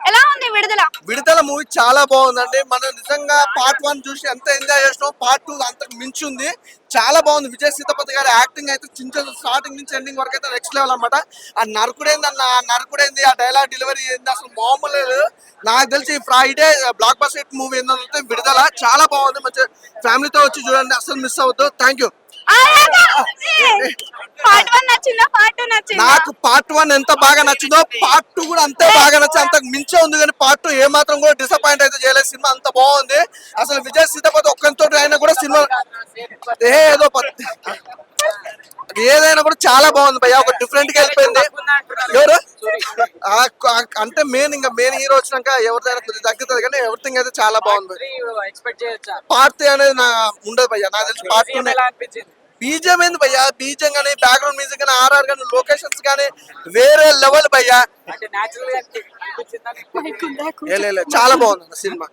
ఎలా ఉంది విడుదల? విడుదల మూవీ చాలా బాగుందండి. మనం నిజంగా పార్ట్ 1 చూసి ఎంత ఎంజాయ్ చేసినాం, పార్ట్ 2 అంతకు మించి ఉంది. చాలా బాగుంది. విజయ్ సీతపతి గారి యాక్టింగ్ అయితే స్టార్టింగ్ నుంచి ఎండింగ్ వరకు అయితే నెక్స్ట్ లెవెల్ అనమాట. ఆ నరకుడేంది, ఆ డైలాగ్ డెలివరీ ఏంది అసలు మామూలు లేదు. నాకు తెలిసి Friday block buster hit movie ఏంటంటే విడుదల చాలా బాగుంది. మంచి ఫ్యామిలీతో వచ్చి చూడండి, అసలు మిస్ అవ్వద్దు. Thank you. పార్ట్ 1 నచ్చిందా? పార్ట్ 2 నచ్చిందా? నాకు పార్ట్ 1 ఎంత బాగా నచ్చిందో పార్ట్ 2 కూడా అంతే బాగా నచ్చింది. అంతకు మించే ఉంది, కానీ పార్ట్ 2 ఏ మాత్రం కూడా డిసప్పాయింట్ అయితే చేయలేదు. సినిమా అంత బాగుంది. అసలు విజయ్ సీతపతి ఒక్కరితో అయినా కూడా సినిమా ఏదైనా కూడా చాలా బాగుంది భయ్య. ఒక డిఫరెంట్ గా వెళ్ళిపోయింది. ఎవరు అంటే మెయిన్ హీరో వచ్చినాక ఎవరిదైనా కొద్దిగా తగ్గుతుంది, కానీ ఎవ్రీథింగ్ అయితే చాలా బాగుంది. పార్ట్ 3 అనేది ఉండదు భయ్య. నాకు తెలిసి పార్ట్ 2 బీజం ఏంది భయ్యా, బీజం కానీ బ్యాక్గ్రౌండ్ మ్యూజిక్ కానీ ఆర్ఆర్ కానీ లొకేషన్స్ కానీ వేరే లెవెల్ భయ్యా. చాలా బాగుంది సినిమా.